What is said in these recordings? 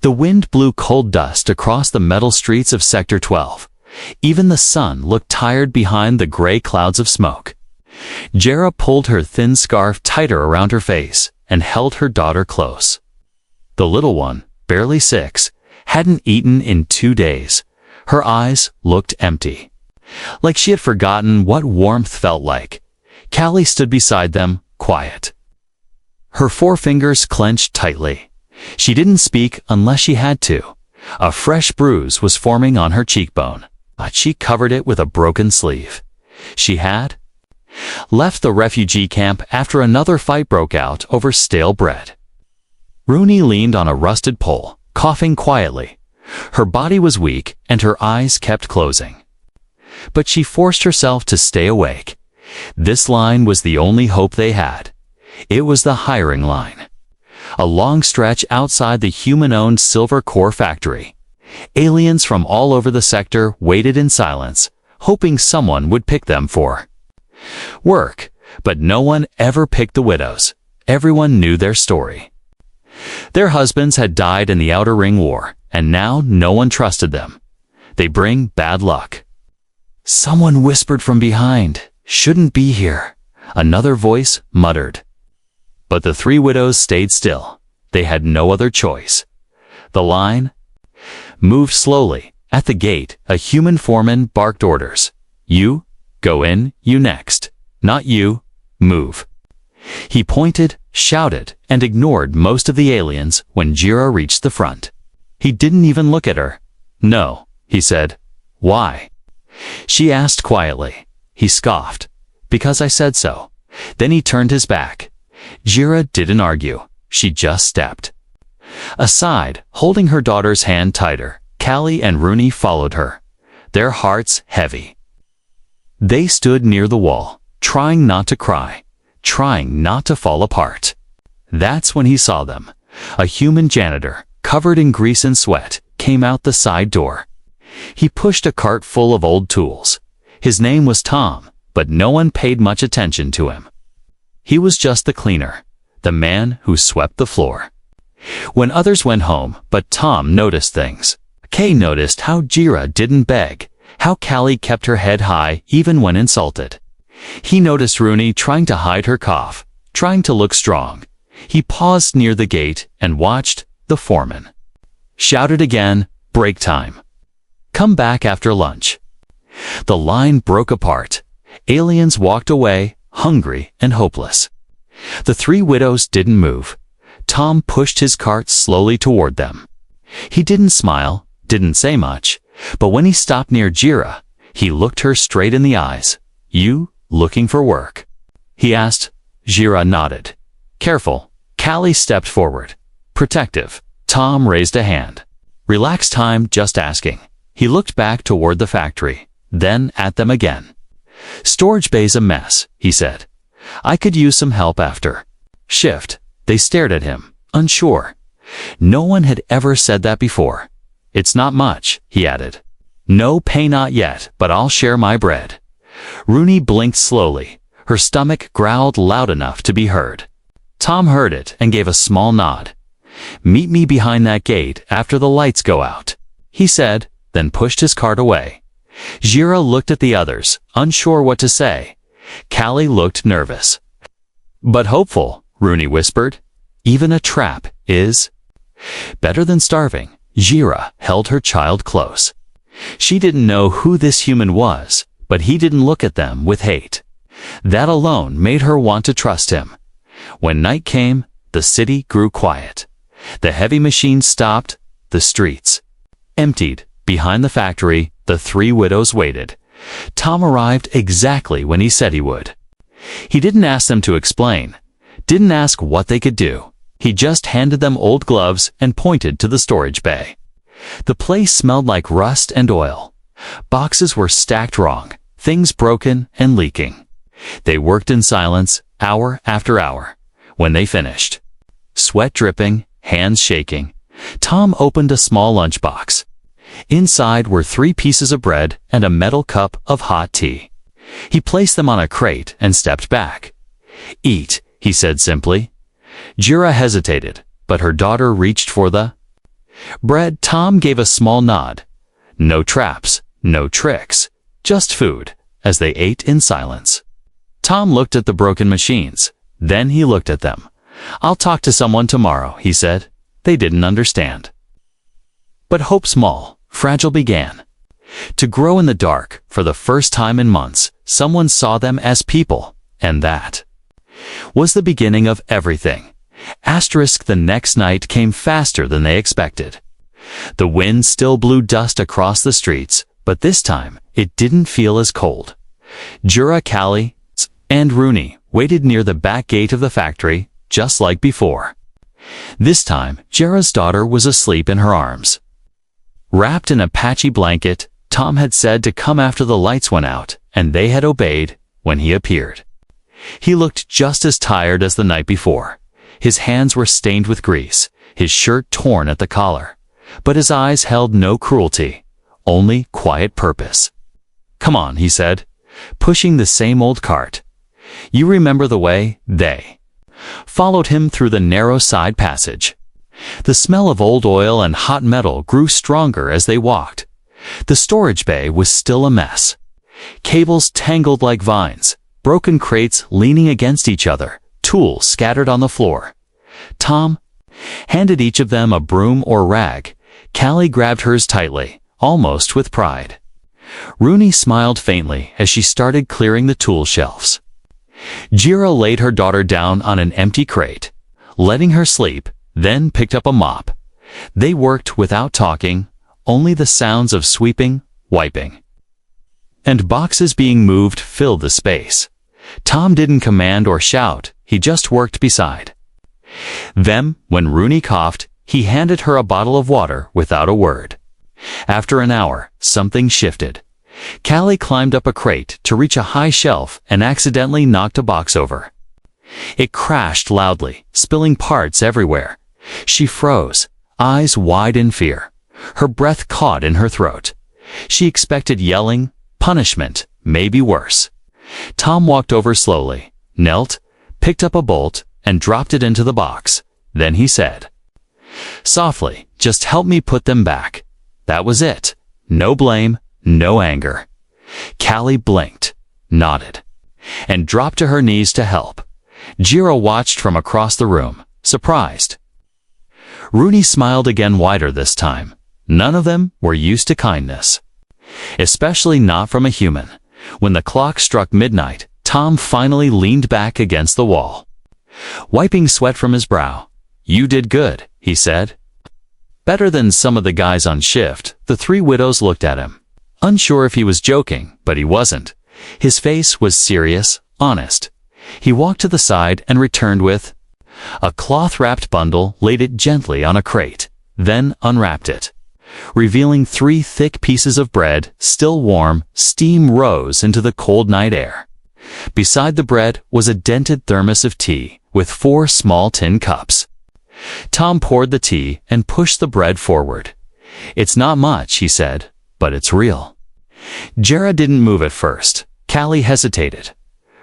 The wind blew cold dust across the metal streets of Sector 12. Even the sun looked tired behind the gray clouds of smoke. Jera pulled her thin scarf tighter around her face and held her daughter close. The little one, barely 6, hadn't eaten in 2 days. Her eyes looked empty, like she had forgotten what warmth felt like. Callie stood beside them, quiet. Her forefingers clenched tightly. She didn't speak unless she had to. A fresh bruise was forming on her cheekbone, but she covered it with a broken sleeve. She had left the refugee camp after another fight broke out over stale bread. Rooney leaned on a rusted pole, coughing quietly. Her body was weak and her eyes kept closing. But she forced herself to stay awake. This line was the only hope they had. It was the hiring line. A long stretch outside the human-owned Silver Core factory. Aliens from all over the sector waited in silence, hoping someone would pick them for work. But no one ever picked the widows. Everyone knew their story. Their husbands had died in the Outer Ring War, and now no one trusted them. They bring bad luck. Someone whispered from behind, "Shouldn't be here." Another voice muttered. But the 3 widows stayed still. They had no other choice. The line moved slowly. At the gate, a human foreman barked orders. "You, go in, you next. Not you, move." He pointed, shouted, and ignored most of the aliens when Jera reached the front. He didn't even look at her. "No," he said. "Why?" She asked quietly. He scoffed. "Because I said so." Then he turned his back. Jera didn't argue. She just stepped aside, holding her daughter's hand tighter. Callie and Rooney followed her, their hearts heavy. They stood near the wall, trying not to cry, trying not to fall apart. That's when he saw them. A human janitor, covered in grease and sweat, came out the side door. He pushed a cart full of old tools. His name was Tom, but no one paid much attention to him. He was just the cleaner, the man who swept the floor. When others went home, but Tom noticed things. Kay noticed how Jera didn't beg, how Callie kept her head high even when insulted. He noticed Rooney trying to hide her cough, trying to look strong. He paused near the gate and watched. The foreman shouted again, "Break time. Come back after lunch." The line broke apart. Aliens walked away, hungry and hopeless. The 3 widows didn't move. Tom pushed his cart slowly toward them. He didn't smile, didn't say much, but when he stopped near Jera, he looked her straight in the eyes. "You looking for work?" he asked. Jera nodded. "Careful." Callie stepped forward. "Protective." Tom raised a hand. "Relax, time, just asking." He looked back toward the factory, then at them again. "Storage bay's a mess," he said. "I could use some help after shift." They stared at him, unsure. No one had ever said that before. "It's not much," he added. "No pay not yet, but I'll share my bread." Rooney blinked slowly. Her stomach growled loud enough to be heard. Tom heard it and gave a small nod. "Meet me behind that gate after the lights go out," he said, then pushed his cart away. Jera looked at the others, unsure what to say. Callie looked nervous. "But hopeful," Rooney whispered. "Even a trap is better than starving." Jera held her child close. She didn't know who this human was, but he didn't look at them with hate. That alone made her want to trust him. When night came, the city grew quiet. The heavy machines stopped. The streets emptied. Behind the factory, the 3 widows waited. Tom arrived exactly when he said he would. He didn't ask them to explain, didn't ask what they could do. He just handed them old gloves and pointed to the storage bay. The place smelled like rust and oil. Boxes were stacked wrong, things broken and leaking. They worked in silence, hour after hour. When they finished, sweat dripping, hands shaking, Tom opened a small lunchbox. Inside were 3 pieces of bread and a metal cup of hot tea. He placed them on a crate and stepped back. "Eat," he said simply. Jera hesitated, but her daughter reached for the Bread. Tom gave a small nod. No traps, no tricks, just food, as they ate in silence. Tom looked at the broken machines. Then he looked at them. I'll talk to someone tomorrow, he said. They didn't understand. But hope small, fragile began to grow in the dark. For the first time in months, someone saw them as people, and that was the beginning of everything. The next night came faster than they expected. The wind still blew dust across the streets, but this time it didn't feel as cold. Jura, Callie, and Rooney waited near the back gate of the factory, just like before. This time, Jera's daughter was asleep in her arms. Wrapped in a patchy blanket, Tom had said to come after the lights went out, and they had obeyed when he appeared. He looked just as tired as the night before. His hands were stained with grease, his shirt torn at the collar, but his eyes held no cruelty, only quiet purpose. Come on, he said, pushing the same old cart. You remember the way? They followed him through the narrow side passage. The smell of old oil and hot metal grew stronger as they walked. The storage bay was still a mess. Cables tangled like vines, broken crates leaning against each other, tools scattered on the floor. Tom handed each of them a broom or rag. Callie grabbed hers tightly, almost with pride. Rooney smiled faintly as she started clearing the tool shelves. Jira laid her daughter down on an empty crate, letting her sleep, then picked up a mop. They worked without talking, only the sounds of sweeping, wiping, and boxes being moved filled the space. Tom didn't command or shout, he just worked beside them. When Rooney coughed, he handed her a bottle of water without a word. After an hour, something shifted. Callie climbed up a crate to reach a high shelf and accidentally knocked a box over. It crashed loudly, spilling parts everywhere. She froze, eyes wide in fear. Her breath caught in her throat. She expected yelling, punishment, maybe worse. Tom walked over slowly, knelt, picked up a bolt, and dropped it into the box. Then he said softly, just help me put them back. That was it. No blame, no anger. Callie blinked, nodded, and dropped to her knees to help. Jira watched from across the room, surprised. Rooney smiled again, wider this time. None of them were used to kindness, especially not from a human. When the clock struck midnight, Tom finally leaned back against the wall, wiping sweat from his brow. You did good, he said. Better than some of the guys on shift. The three widows looked at him, unsure if he was joking, but he wasn't. His face was serious, honest. He walked to the side and returned with a cloth-wrapped bundle, laid it gently on a crate, then unwrapped it. Revealing 3 thick pieces of bread, still warm. Steam rose into the cold night air. Beside the bread was a dented thermos of tea with 4 small tin cups. Tom poured the tea and pushed the bread forward. It's not much, he said, but it's real. Jera didn't move at first. Callie hesitated.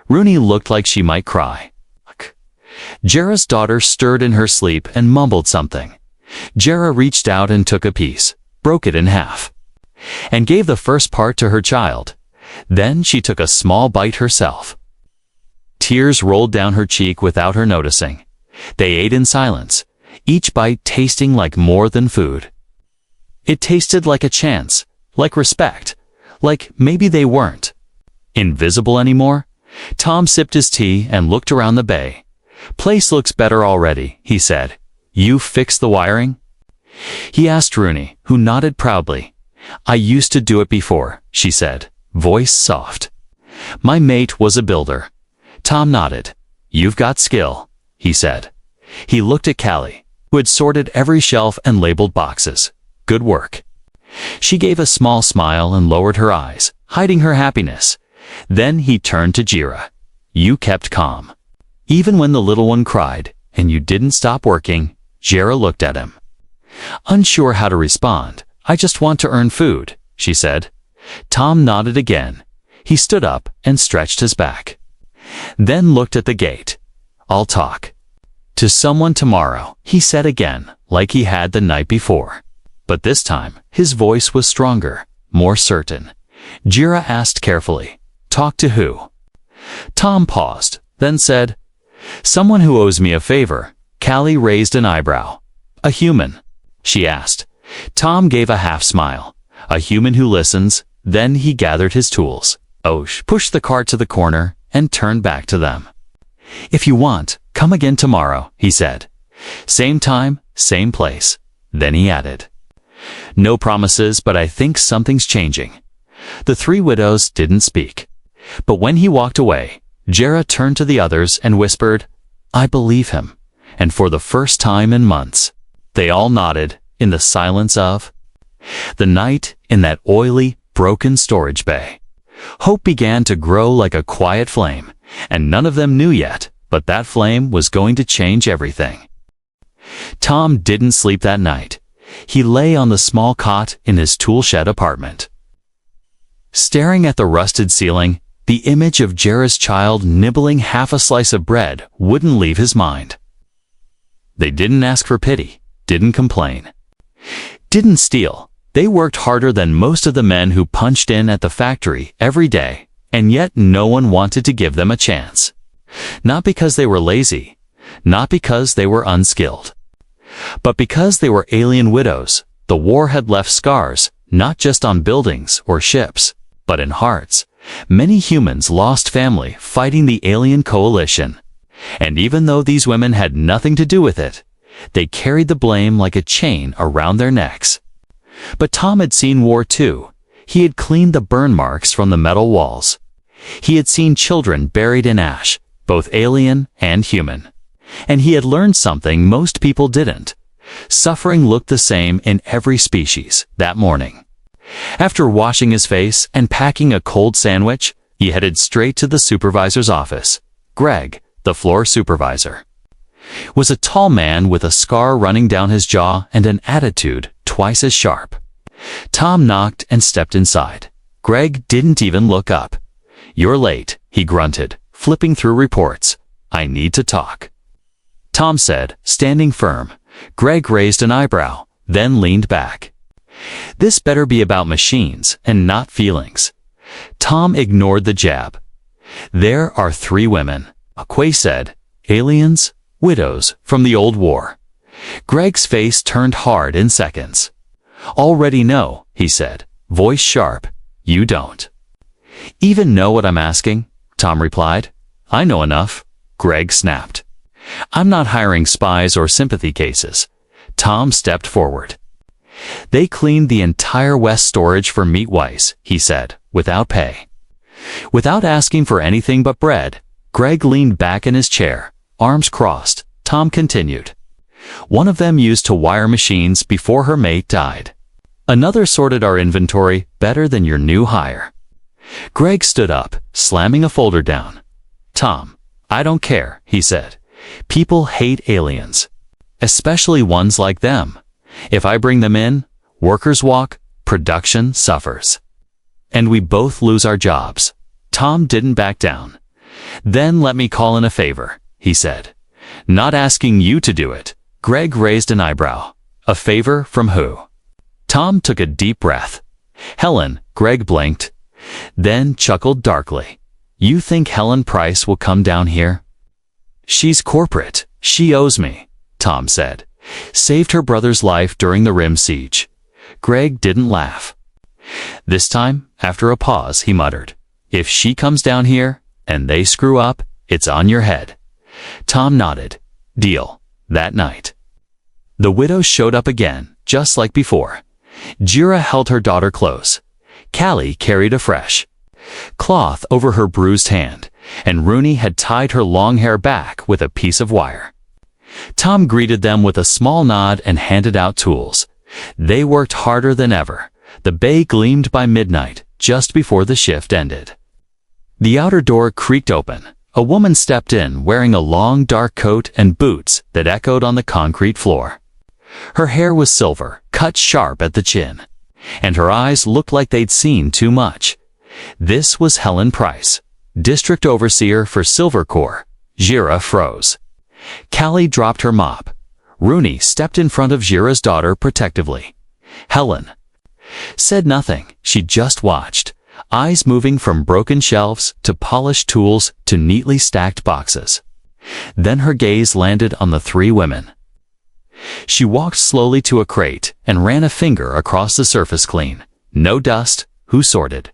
Rooney looked like she might cry. Jera's daughter stirred in her sleep and mumbled something. Jera reached out and took a piece, broke it in half, and gave the first part to her child. Then she took a small bite herself. Tears rolled down her cheek without her noticing. They ate in silence, each bite tasting like more than food. It tasted like a chance, like respect, like maybe they weren't invisible anymore. Tom sipped his tea and looked around the bay. Place looks better already, he said. You fixed the wiring? He asked Rooney, who nodded proudly. I used to do it before, she said, voice soft. My mate was a builder. Tom nodded. You've got skill, he said. He looked at Callie, who had sorted every shelf and labeled boxes. Good work. She gave a small smile and lowered her eyes, hiding her happiness. Then he turned to Jira. You kept calm. Even when the little one cried, and you didn't stop working. Jira looked at him, unsure how to respond. I just want to earn food, she said. Tom nodded again. He stood up and stretched his back, then looked at the gate. I'll talk to someone tomorrow, he said again, like he had the night before. But this time, his voice was stronger, more certain. Jira asked carefully, "Talk to who?" Tom paused, then said, "Someone who owes me a favor." Callie raised an eyebrow. "A human?" she asked. Tom gave a half smile. "A human who listens." Then he gathered his tools, pushed the cart to the corner, and turned back to them. "If you want, come again tomorrow," he said. "Same time, same place." Then he added, "No promises, but I think something's changing." The three widows didn't speak. But when he walked away, Jera turned to the others and whispered, "I believe him." And for the first time in months, they all nodded in the silence of the night in that oily, broken storage bay. Hope began to grow like a quiet flame, and none of them knew yet, but that flame was going to change everything. Tom didn't sleep that night. He lay on the small cot in his tool-shed apartment. Staring at the rusted ceiling, the image of Jera's child nibbling half a slice of bread wouldn't leave his mind. They didn't ask for pity, didn't complain, didn't steal. They worked harder than most of the men who punched in at the factory every day, and yet no one wanted to give them a chance. Not because they were lazy, not because they were unskilled, but because they were alien widows. The war had left scars, not just on buildings or ships, but in hearts. Many humans lost family fighting the alien coalition. And even though these women had nothing to do with it, they carried the blame like a chain around their necks. But Tom had seen war too. He had cleaned the burn marks from the metal walls. He had seen children buried in ash, both alien and human. And he had learned something most people didn't. Suffering looked the same in every species that morning. After washing his face and packing a cold sandwich, he headed straight to the supervisor's office. Greg, the floor supervisor, was a tall man with a scar running down his jaw and an attitude twice as sharp. Tom knocked and stepped inside. Greg didn't even look up. "You're late," he grunted, flipping through reports. "I need to talk," Tom said, standing firm. Greg raised an eyebrow, then leaned back. "This better be about machines and not feelings." Tom ignored the jab. "There are three women," Quay said. "Aliens, widows from the old war." Greg's face turned hard in seconds. "Already know," he said, voice sharp. "You don't even know what I'm asking," Tom replied. "I know enough," Greg snapped. "I'm not hiring spies or sympathy cases." Tom stepped forward. "They cleaned the entire West storage for Meat Weiss," he said, "without pay. Without asking for anything but bread." Greg leaned back in his chair, arms crossed. Tom continued. "One of them used to wire machines before her mate died. Another sorted our inventory better than your new hire." Greg stood up, slamming a folder down. "Tom, I don't care," he said. "People hate aliens, especially ones like them. If I bring them in, workers walk, production suffers. And we both lose our jobs." Tom didn't back down. "Then let me call in a favor," he said. "Not asking you to do it." Greg raised an eyebrow. "A favor from who?" Tom took a deep breath. "Helen," Greg blinked, then chuckled darkly. "You think Helen Price will come down here?" "She's corporate. She owes me," Tom said. "Saved her brother's life during the Rim siege." Greg didn't laugh. This time, after a pause, he muttered, "If she comes down here and they screw up, it's on your head." Tom nodded. "Deal." That night, the widows showed up again, just like before. Jira held her daughter close. Callie carried a fresh cloth over her bruised hand, and Rooney had tied her long hair back with a piece of wire. Tom greeted them with a small nod and handed out tools. They worked harder than ever. The bay gleamed by midnight, just before the shift ended. The outer door creaked open. A woman stepped in wearing a long dark coat and boots that echoed on the concrete floor. Her hair was silver, cut sharp at the chin, and her eyes looked like they'd seen too much. This was Helen Price, District Overseer for Silver Corps. Jira froze. Callie dropped her mop. Rooney stepped in front of Jira's daughter protectively. Helen said nothing. She just watched, eyes moving from broken shelves to polished tools to neatly stacked boxes. Then her gaze landed on the three women. She walked slowly to a crate and ran a finger across the surface clean. No dust. Who sorted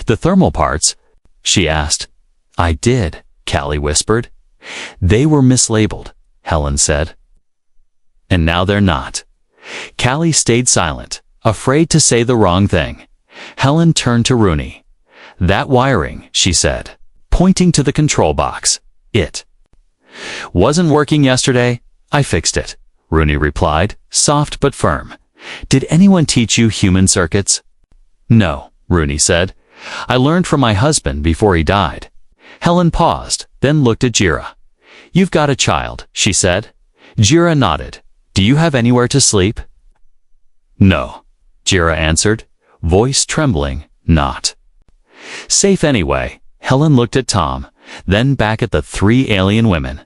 the thermal parts? She asked. I did, Callie whispered. They were mislabeled, Helen said. And now they're not. Callie stayed silent, afraid to say the wrong thing. Helen turned to Rooney. That wiring, she said, pointing to the control box. It wasn't working yesterday. I fixed it, Rooney replied, soft but firm. Did anyone teach you human circuits? No, Rooney said. I learned from my husband before he died. Helen paused, then looked at Jira. You've got a child, she said. Jira nodded. Do you have anywhere to sleep? No, Jira answered, voice trembling. Not safe anyway. Helen looked at Tom, then back at the three alien women.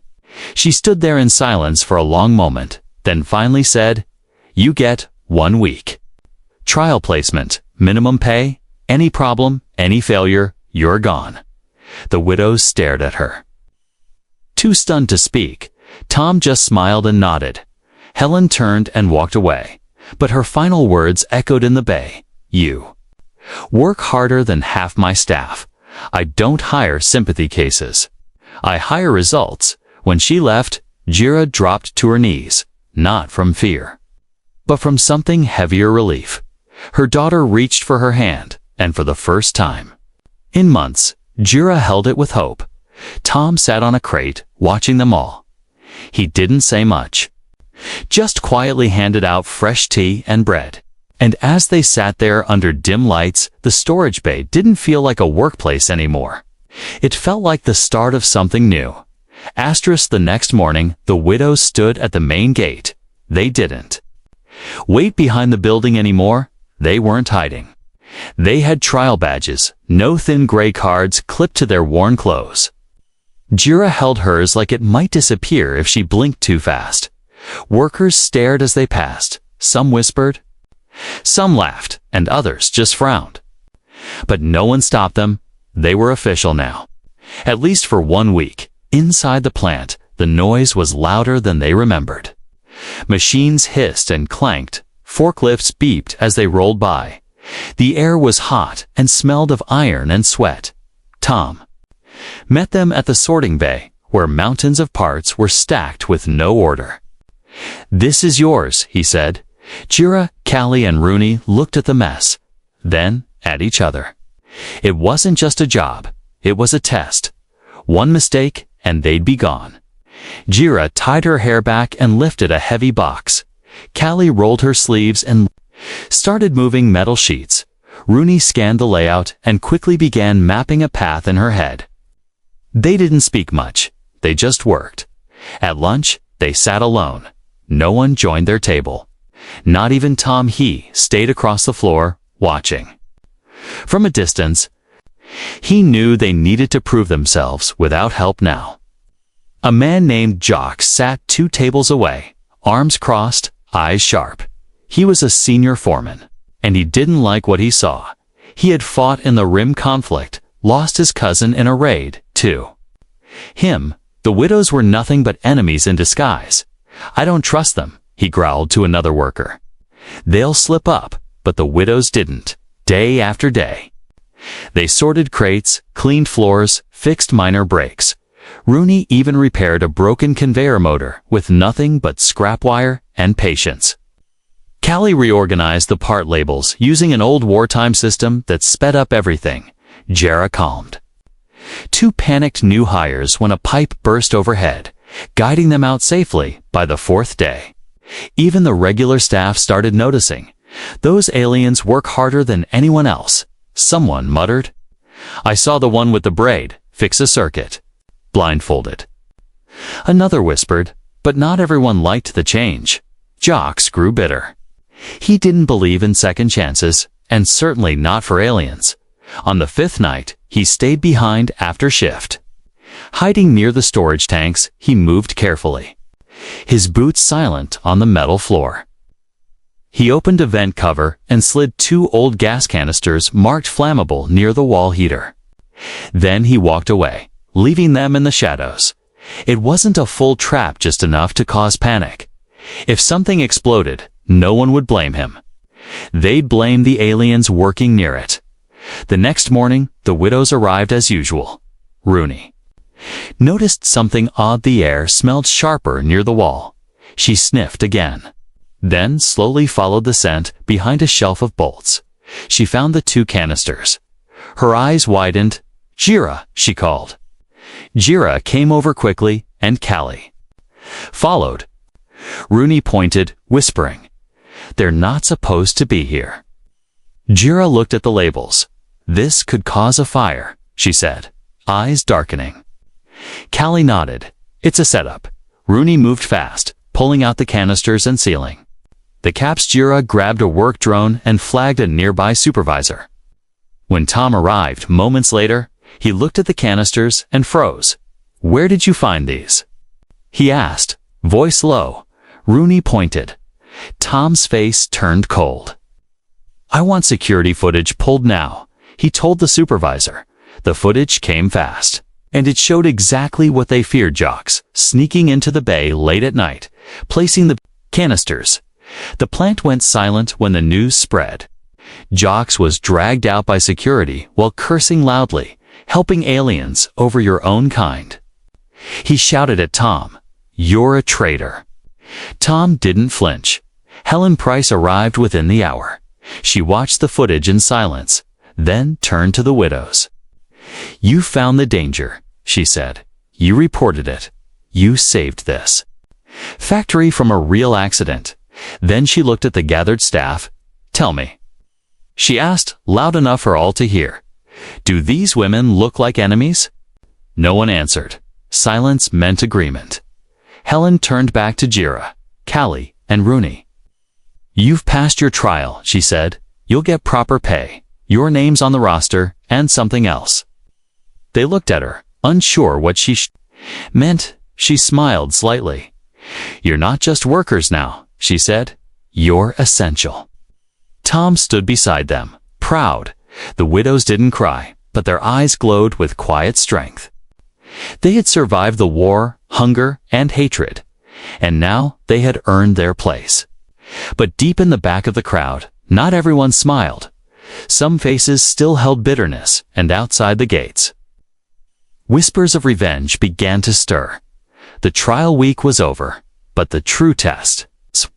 She stood there in silence for a long moment, then finally said, You get 1 week. Trial placement, minimum pay, any problem, any failure, you're gone. The widows stared at her. Too stunned to speak, Tom just smiled and nodded. Helen turned and walked away, but her final words echoed in the bay. You work harder than half my staff. I don't hire sympathy cases. I hire results. When she left, Jira dropped to her knees, not from fear, but from something heavier relief. Her daughter reached for her hand, and for the first time in months, Jira held it with hope. Tom sat on a crate, watching them all. He didn't say much, just quietly handed out fresh tea and bread. And as they sat there under dim lights, the storage bay didn't feel like a workplace anymore. It felt like the start of something new. The next morning, the widows stood at the main gate. They didn't wait behind the building anymore. They weren't hiding. They had trial badges, no thin gray cards clipped to their worn clothes. Jira held hers like it might disappear if she blinked too fast. Workers stared as they passed. Some whispered, some laughed, and others just frowned. But no one stopped them. They were official now. At least for 1 week. Inside the plant, the noise was louder than they remembered. Machines hissed and clanked. Forklifts beeped as they rolled by. The air was hot and smelled of iron and sweat. Tom met them at the sorting bay, where mountains of parts were stacked with no order. This is yours, he said. Jira, Callie, and Rooney looked at the mess, then at each other. It wasn't just a job. It was a test. One mistake, and they'd be gone. Jira tied her hair back and lifted a heavy box. Callie rolled her sleeves and started moving metal sheets. Rooney scanned the layout and quickly began mapping a path in her head. They didn't speak much. They just worked. At lunch, they sat alone. No one joined their table. Not even Tom. He stayed across the floor, watching. From a distance, he knew they needed to prove themselves without help now. A man named Jock sat 2 tables away, arms crossed, eyes sharp. He was a senior foreman, and he didn't like what he saw. He had fought in the Rim conflict, lost his cousin in a raid, too. The widows were nothing but enemies in disguise. I don't trust them, he growled to another worker. They'll slip up, but the widows didn't, day after day. They sorted crates, cleaned floors, fixed minor breaks. Rooney even repaired a broken conveyor motor with nothing but scrap wire and patience. Callie reorganized the part labels using an old wartime system that sped up everything. Jara calmed 2 panicked new hires when a pipe burst overhead, guiding them out safely by the 4th day. Even the regular staff started noticing. Those aliens work harder than anyone else. Someone muttered. I saw the one with the braid fix a circuit. Blindfolded. Another whispered, but not everyone liked the change. Jocks grew bitter. He didn't believe in second chances, and certainly not for aliens. On the 5th night, he stayed behind after shift. Hiding near the storage tanks, he moved carefully, his boots silent on the metal floor. He opened a vent cover and slid 2 old gas canisters marked flammable near the wall heater. Then he walked away, leaving them in the shadows. It wasn't a full trap just enough to cause panic. If something exploded, no one would blame him. They'd blame the aliens working near it. The next morning, the widows arrived as usual. Rooney noticed something odd. The air smelled sharper near the wall. She sniffed again, then slowly followed the scent behind a shelf of bolts. She found the 2 canisters. Her eyes widened. "Jira," she called. Jira came over quickly, and Callie followed. Rooney pointed, whispering, "They're not supposed to be here." Jira looked at the labels. "This could cause a fire," she said, eyes darkening. Callie nodded. "It's a setup." Rooney moved fast, pulling out the canisters and sealing the caps. Jira grabbed a work drone and flagged a nearby supervisor. When Tom arrived moments later, he looked at the canisters and froze. "Where did you find these?" he asked, voice low. Rooney pointed. Tom's face turned cold. "I want security footage pulled now," he told the supervisor. The footage came fast, and it showed exactly what they feared: jocks sneaking into the bay late at night, placing the canisters. The plant went silent when the news spread. Jocks was dragged out by security while cursing loudly, "Helping aliens over your own kind." He shouted at Tom, "You're a traitor." Tom didn't flinch. Helen Price arrived within the hour. She watched the footage in silence, then turned to the widows. "You found the danger," she said. "You reported it. You saved this factory from a real accident." Then she looked at the gathered staff. "Tell me," she asked, loud enough for all to hear, "do these women look like enemies?" No one answered. Silence meant agreement. Helen turned back to Jira, Callie, and Rooney. "You've passed your trial," she said. "You'll get proper pay, your name's on the roster, and something else." They looked at her, unsure what she meant. She smiled slightly. "You're not just workers now," she said. "You're essential." Tom stood beside them, proud. The widows didn't cry, but their eyes glowed with quiet strength. They had survived the war, hunger, and hatred, and now they had earned their place. But deep in the back of the crowd, not everyone smiled. Some faces still held bitterness, and outside the gates, whispers of revenge began to stir. The trial week was over, but the true test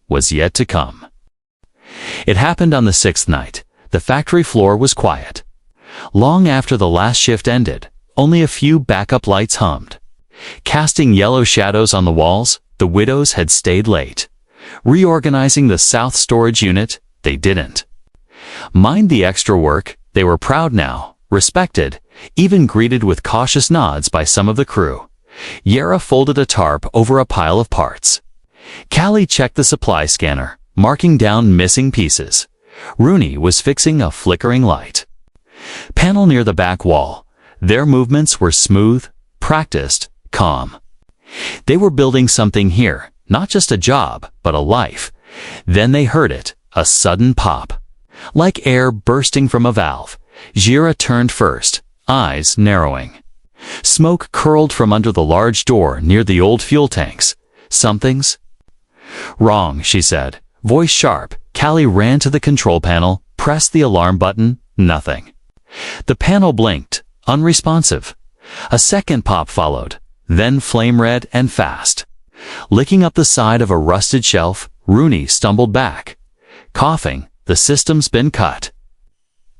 was yet to come. It happened on the 6th night. The factory floor was quiet. Long after the last shift ended, only a few backup lights hummed. Casting yellow shadows on the walls, the widows had stayed late. Reorganizing the south storage unit, they didn't mind the extra work. They were proud now, respected, even greeted with cautious nods by some of the crew. Yara folded a tarp over a pile of parts. Callie checked the supply scanner, marking down missing pieces. Rooney was fixing a flickering light panel near the back wall. Their movements were smooth, practiced, calm. They were building something here, not just a job, but a life. Then they heard it, a sudden pop, like air bursting from a valve. Jira turned first, eyes narrowing. Smoke curled from under the large door near the old fuel tanks. "Something's wrong," she said, voice sharp. Callie ran to the control panel, pressed the alarm button. Nothing. The panel blinked, unresponsive. A second pop followed, then flame red and fast. Licking up the side of a rusted shelf, Rooney stumbled back. Coughing, "The system's been cut,"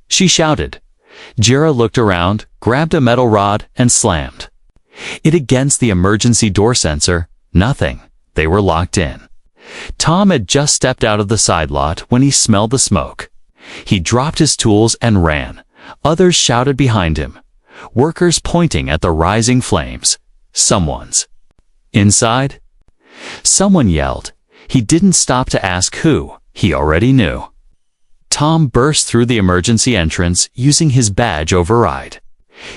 she shouted. Jira looked around, grabbed a metal rod, and slammed it against the emergency door sensor. Nothing. They were locked in. Tom had just stepped out of the side lot when he smelled the smoke. He dropped his tools and ran. Others shouted behind him. Workers pointing at the rising flames. Someone's inside. Someone yelled. He didn't stop to ask who. He already knew. Tom burst through the emergency entrance using his badge override.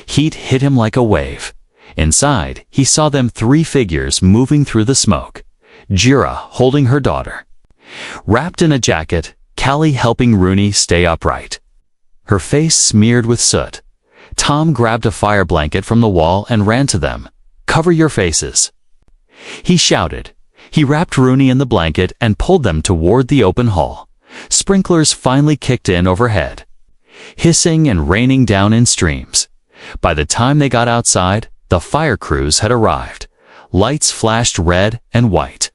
Heat hit him like a wave. Inside, he saw them 3 figures moving through the smoke. Jira holding her daughter. Wrapped in a jacket, Callie helping Rooney stay upright. Her face smeared with soot. Tom grabbed a fire blanket from the wall and ran to them. "Cover your faces," he shouted. He wrapped Rooney in the blanket and pulled them toward the open hall. Sprinklers finally kicked in overhead, hissing and raining down in streams. By the time they got outside, the fire crews had arrived. Lights flashed red and white.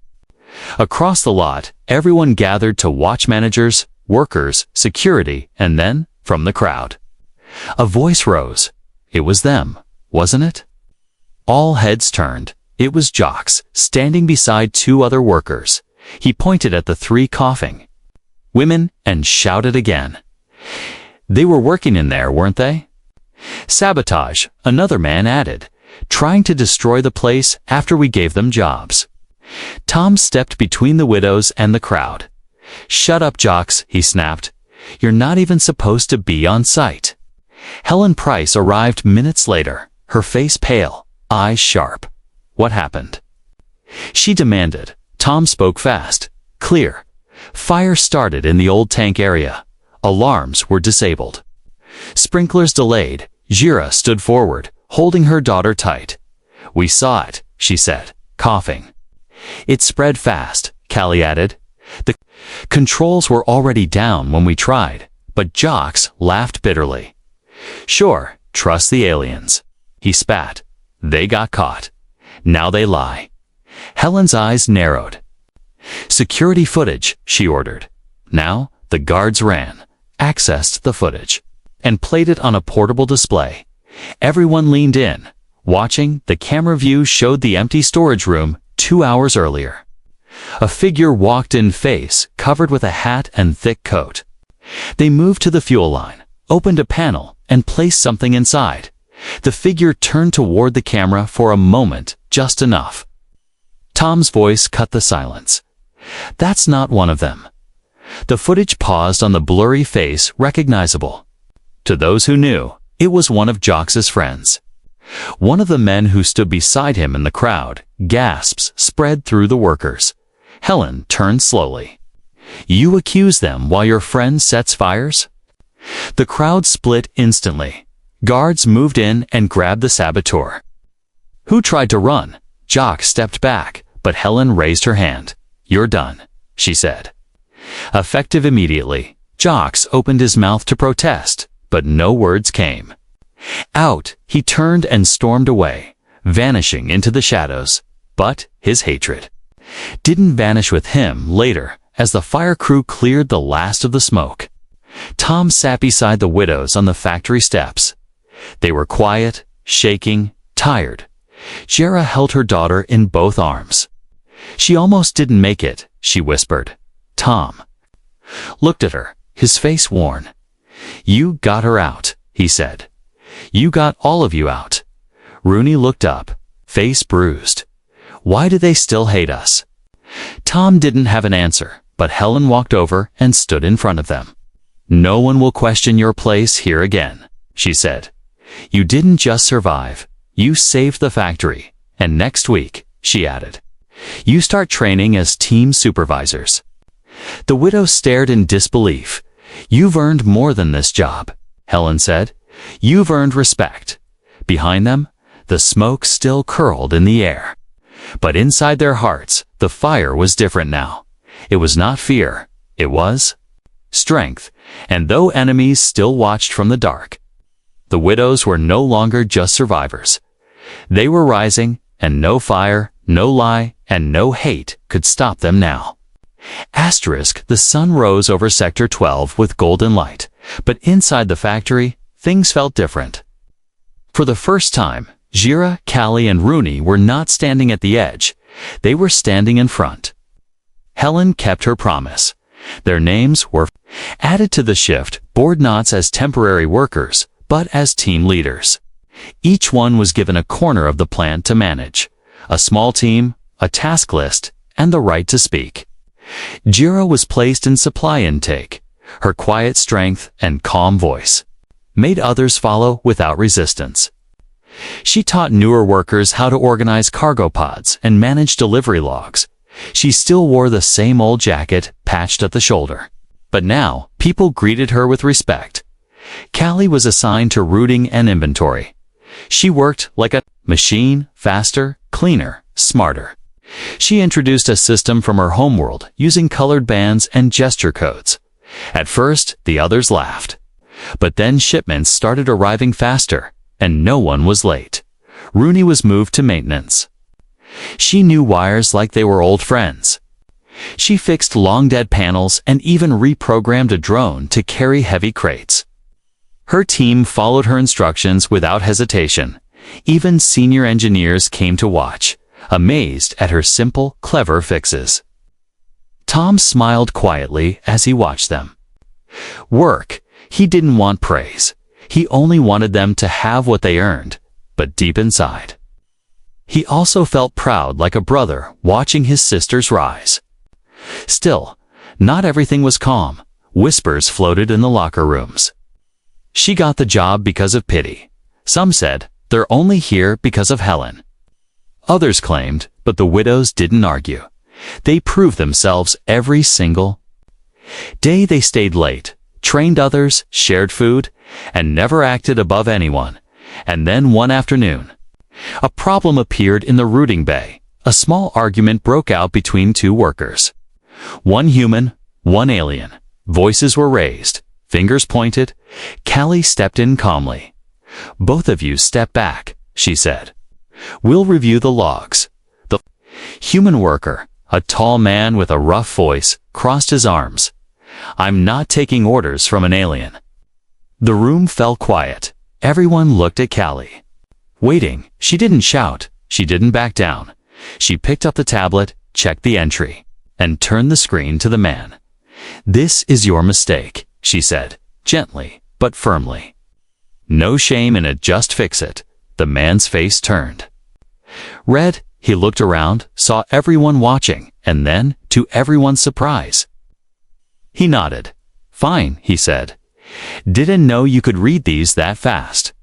Across the lot, everyone gathered to watch: managers, workers, security, and then, from the crowd, a voice rose. It was them, wasn't it? All heads turned. It was Jocks, standing beside two other workers. He pointed at the three coughing women and shouted again. "They were working in there, weren't they?" "Sabotage," another man added, "trying to destroy the place after we gave them jobs." Tom stepped between the widows and the crowd. "Shut up, Jocks," he snapped. "You're not even supposed to be on site." Helen Price arrived minutes later, her face pale, eyes sharp. "What happened?" she demanded. Tom spoke fast, clear. "Fire started in the old tank area. Alarms were disabled. Sprinklers delayed." Jira stood forward, holding her daughter tight. "We saw it," she said, coughing. "It spread fast," Callie added. "The controls were already down when we tried," but Jocks laughed bitterly. "Sure, trust the aliens," he spat. "They got caught. Now they lie." Helen's eyes narrowed. "Security footage," she ordered. Now, the guards ran, accessed the footage, and played it on a portable display. Everyone leaned in, watching. The camera view showed the empty storage room 2 hours earlier. A figure walked in, face covered with a hat and thick coat. They moved to the fuel line, opened a panel, and placed something inside. The figure turned toward the camera for a moment, just enough. Tom's voice cut the silence. "That's not one of them." The footage paused on the blurry face, recognizable. To those who knew, it was one of Jocks's friends. One of the men who stood beside him in the crowd. Gasps spread through the workers. Helen turned slowly. "You accuse them while your friend sets fires?" The crowd split instantly. Guards moved in and grabbed the saboteur. "Who tried to run?" Jock stepped back, but Helen raised her hand. "You're done," she said. Effective immediately, Jocks opened his mouth to protest, but no words came. Out, he turned and stormed away, vanishing into the shadows. But his hatred didn't vanish with him later, as the fire crew cleared the last of the smoke. Tom sat beside the widows on the factory steps. They were quiet, shaking, tired. Jera held her daughter in both arms. "She almost didn't make it," she whispered. Tom looked at her, his face worn. "You got her out," he said. "You got all of you out." Rooney looked up, face bruised. "Why do they still hate us?" Tom didn't have an answer, but Helen walked over and stood in front of them. "No one will question your place here again," she said. "You didn't just survive, you saved the factory. And next week," she added, "you start training as team supervisors." The widow stared in disbelief. "You've earned more than this job," Helen said. "You've earned respect." Behind them, the smoke still curled in the air. But inside their hearts, the fire was different now. It was not fear, it was strength. And though enemies still watched from the dark, the widows were no longer just survivors. They were rising, and no fire, no lie, and no hate could stop them now. Asterisk, the sun rose over Sector 12 with golden light, but inside the factory, things felt different. For the first time, Jira, Callie, and Rooney were not standing at the edge. They were standing in front. Helen kept her promise. Their names were added to the shift board, not as temporary workers, but as team leaders. Each one was given a corner of the plant to manage, a small team, a task list, and the right to speak. Jira was placed in supply intake. Her quiet strength and calm voice made others follow without resistance. She taught newer workers how to organize cargo pods and manage delivery logs. She still wore the same old jacket, patched at the shoulder. But now, people greeted her with respect. Callie was assigned to routing and inventory. She worked like a machine, faster, cleaner, smarter. She introduced a system from her homeworld using colored bands and gesture codes. At first, the others laughed. But then shipments started arriving faster, and no one was late. Rooney was moved to maintenance. She knew wires like they were old friends. She fixed long-dead panels and even reprogrammed a drone to carry heavy crates. Her team followed her instructions without hesitation. Even senior engineers came to watch, amazed at her simple, clever fixes. Tom smiled quietly as he watched them. Work. He didn't want praise. He only wanted them to have what they earned, but deep inside. He also felt proud like a brother watching his sisters rise. Still, not everything was calm. Whispers floated in the locker rooms. She got the job because of pity. Some said, they're only here because of Helen. Others claimed, but the widows didn't argue. They proved themselves every single day. They stayed late, trained others, shared food, and never acted above anyone. And then one afternoon, a problem appeared in the routing bay. A small argument broke out between two workers. One human, one alien. Voices were raised, fingers pointed. Callie stepped in calmly. Both of you step back, she said. We'll review the logs. The human worker, a tall man with a rough voice, crossed his arms. I'm not taking orders from an alien. The room fell quiet. Everyone looked at Callie. Waiting, she didn't shout, she didn't back down. She picked up the tablet, checked the entry, and turned the screen to the man. This is your mistake, she said, gently but firmly. No shame in it, just fix it. The man's face turned red. He looked around, saw everyone watching, and then, to everyone's surprise, he nodded. Fine, he said. Didn't know you could read these that fast.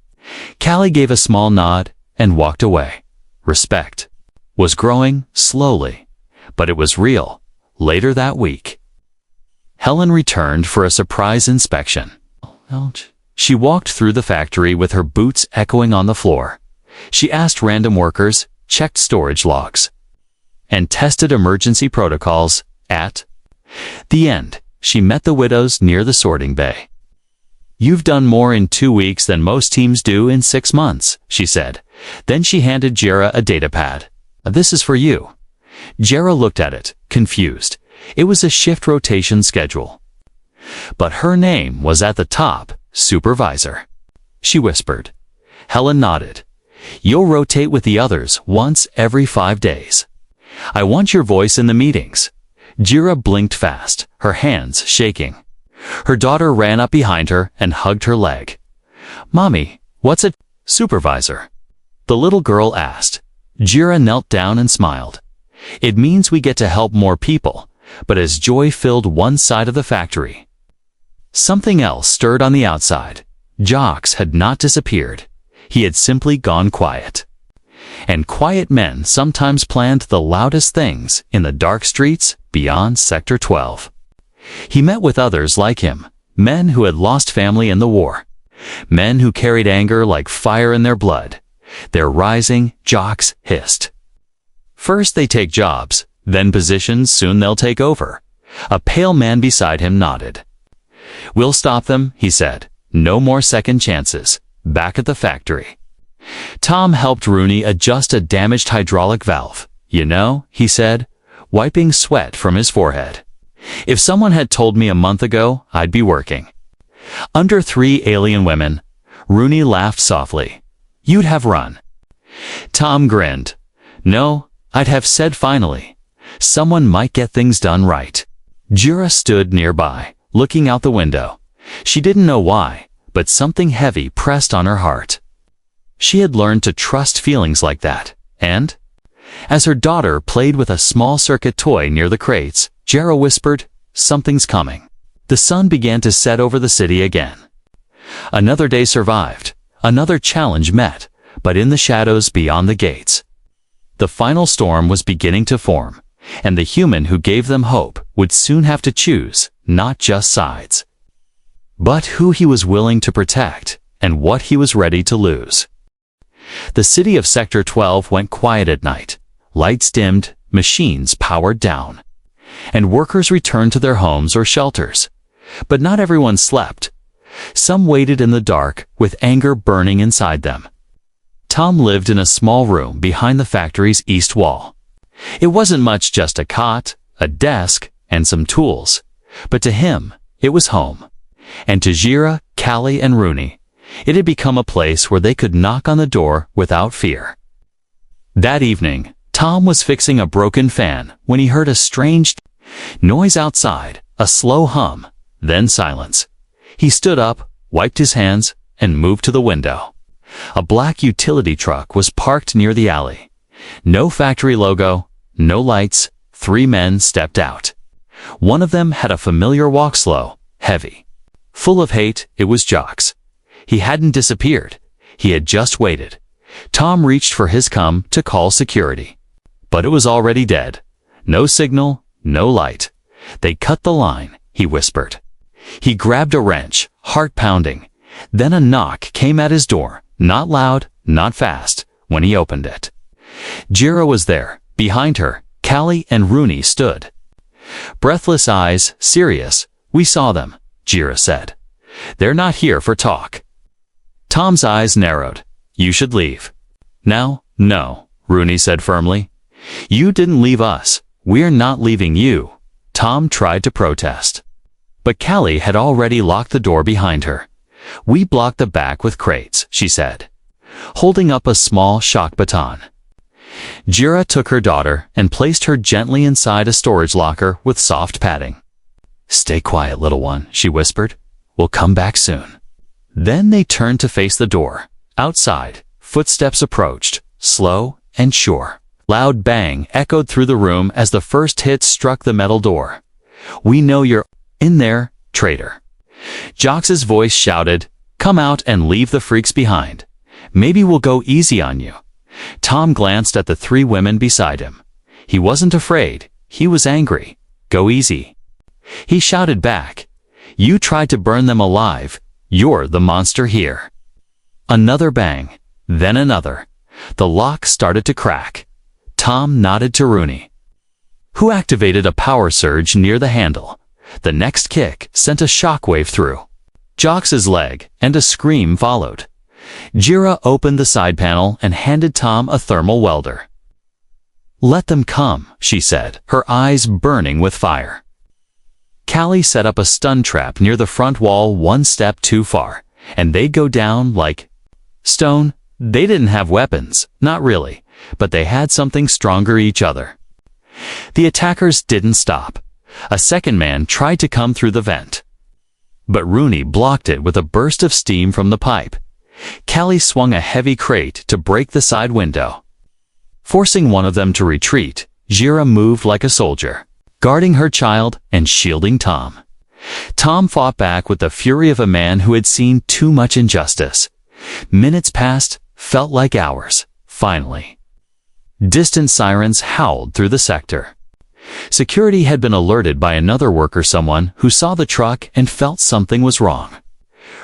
Callie gave a small nod and walked away. Respect was growing slowly, but it was real. Later that week, Helen returned for a surprise inspection. She walked through the factory with her boots echoing on the floor. She asked random workers, checked storage logs, and tested emergency protocols. At the end, she met the widows near the sorting bay. You've done more in 2 weeks than most teams do in 6 months, she said. Then she handed Jera a datapad. This is for you. Jera looked at it, confused. It was a shift rotation schedule. But her name was at the top, supervisor. She whispered. Helen nodded. You'll rotate with the others once every 5 days. I want your voice in the meetings. Jera blinked fast, her hands shaking. Her daughter ran up behind her and hugged her leg. Mommy, what's it, supervisor? The little girl asked. Jera knelt down and smiled. It means we get to help more people, but as joy filled one side of the factory, something else stirred on the outside. Jocks had not disappeared. He had simply gone quiet. And quiet men sometimes planned the loudest things in the dark streets beyond Sector 12. He met with others like him, men who had lost family in the war, men who carried anger like fire in their blood. Their rising, Jocks hissed. First they take jobs, then positions, soon they'll take over. A pale man beside him nodded. We'll stop them, he said. No more second chances. Back at the factory, Tom helped Rooney adjust a damaged hydraulic valve. You know, he said, wiping sweat from his forehead. If someone had told me a month ago, I'd be working under 3 alien women. Rooney laughed softly. You'd have run. Tom grinned. No, I'd have said finally. Someone might get things done right. Jura stood nearby, looking out the window. She didn't know why, but something heavy pressed on her heart. She had learned to trust feelings like that, and as her daughter played with a small circuit toy near the crates, Jera whispered, something's coming. The sun began to set over the city again. Another day survived, another challenge met, but in the shadows beyond the gates. The final storm was beginning to form. and the human who gave them hope would soon have to choose not just sides, but who he was willing to protect and what he was ready to lose. The city of Sector 12 went quiet at night. Lights dimmed, machines powered down, and workers returned to their homes or shelters. But not everyone slept. Some waited in the dark with anger burning inside them. Tom lived in a small room behind the factory's east wall. It wasn't much, just a cot, a desk, and some tools. But to him, it was home. And to Jira, Callie, and Rooney, it had become a place where they could knock on the door without fear. That evening, Tom was fixing a broken fan when he heard a strange noise outside, a slow hum, then silence. He stood up, wiped his hands, and moved to the window. A black utility truck was parked near the alley. No factory logo, no lights. 3 men stepped out. One of them had a familiar walk, slow, heavy. Full of hate, it was Jocks. He hadn't disappeared. He had just waited. Tom reached for his cum to call security. But it was already dead. No signal, no light. They cut the line, he whispered. He grabbed a wrench, heart pounding. Then a knock came at his door, not loud, not fast, when he opened it. Jira was there. Behind her, Callie and Rooney stood. Breathless eyes, serious. "We saw them," Jira said. "They're not here for talk." Tom's eyes narrowed. "You should leave." "No, no," Rooney said firmly. "You didn't leave us. We're not leaving you." Tom tried to protest. But Callie had already locked the door behind her. "We blocked the back with crates," she said, holding up a small shock baton. Jira took her daughter and placed her gently inside a storage locker with soft padding. "Stay quiet, little one," she whispered. "We'll come back soon." Then they turned to face the door. Outside, footsteps approached, slow and sure. Loud bang echoed through the room as the first hit struck the metal door. "We know you're in there, traitor." Jocks's voice shouted, "Come out and leave the freaks behind. Maybe we'll go easy on you." Tom glanced at the 3 women beside him. He wasn't afraid. He was angry. "Go easy." He shouted back, "You tried to burn them alive. You're the monster here." Another bang, then another. The lock started to crack. Tom nodded to Rooney, who activated a power surge near the handle. The next kick sent a shockwave through Jocks's leg, and a scream followed. Jira opened the side panel and handed Tom a thermal welder. "Let them come," she said, her eyes burning with fire. Callie set up a stun trap near the front wall 1 step too far, and they'd go down like stone. They didn't have weapons, not really, but they had something stronger, each other. The attackers didn't stop. A second man tried to come through the vent, but Rooney blocked it with a burst of steam from the pipe. Callie swung a heavy crate to break the side window. Forcing one of them to retreat, Jira moved like a soldier, guarding her child and shielding Tom. Tom fought back with the fury of a man who had seen too much injustice. Minutes passed, felt like hours. Finally, distant sirens howled through the sector. Security had been alerted by another worker, someone who saw the truck and felt something was wrong.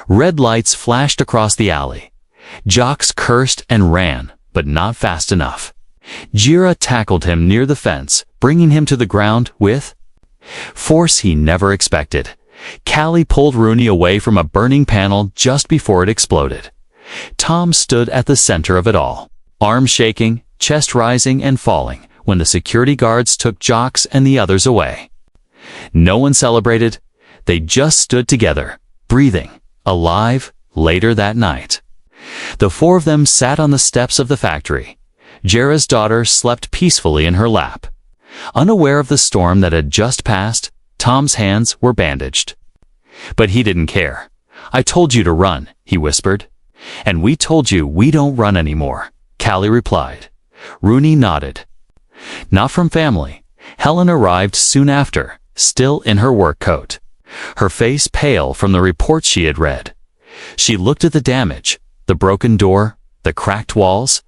Red lights flashed across the alley. Jocks cursed and ran, but not fast enough. Jira tackled him near the fence, bringing him to the ground with force he never expected. Callie pulled Rooney away from a burning panel just before it exploded. Tom stood at the center of it all, arms shaking, chest rising and falling, when the security guards took Jocks and the others away. No one celebrated. They just stood together, breathing, alive. Later that night, the 4 of them sat on the steps of the factory. Jira's daughter slept peacefully in her lap. Unaware of the storm that had just passed, Tom's hands were bandaged. But he didn't care. "I told you to run," he whispered. "And we told you we don't run anymore," Callie replied. Rooney nodded. Not from family. Helen arrived soon after, still in her work coat, her face pale from the report she had read. She looked at the damage, the broken door, the cracked walls.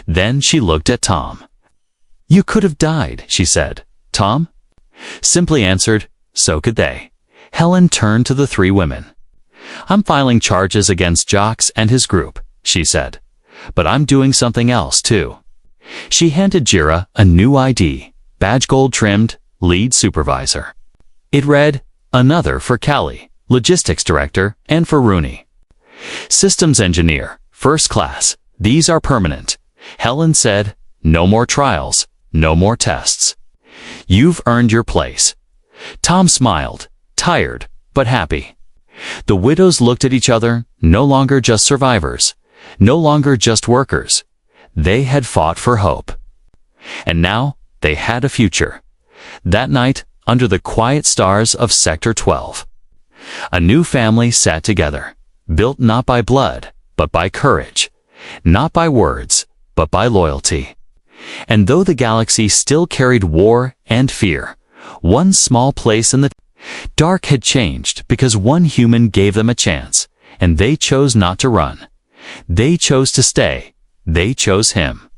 Then she looked at Tom. "You could have died," she said, Tom simply answered, "So could they." Helen turned to the three women. "I'm filing charges against Jocks and his group," she said. "But I'm doing something else, too." She handed Jira a new ID, badge gold trimmed, lead supervisor. It read, "Another for Callie, logistics director, and for Rooney. Systems engineer, first class. These are permanent." Helen said, "No more trials, no more tests. You've earned your place." Tom smiled, tired, but happy. The widows looked at each other, no longer just survivors, no longer just workers. They had fought for hope. And now they had a future. That night, under the quiet stars of Sector 12, a new family sat together, built not by blood, but by courage, not by words, but by loyalty. And though the galaxy still carried war and fear, one small place in the dark had changed because one human gave them a chance, and they chose not to run. They chose to stay. They chose him.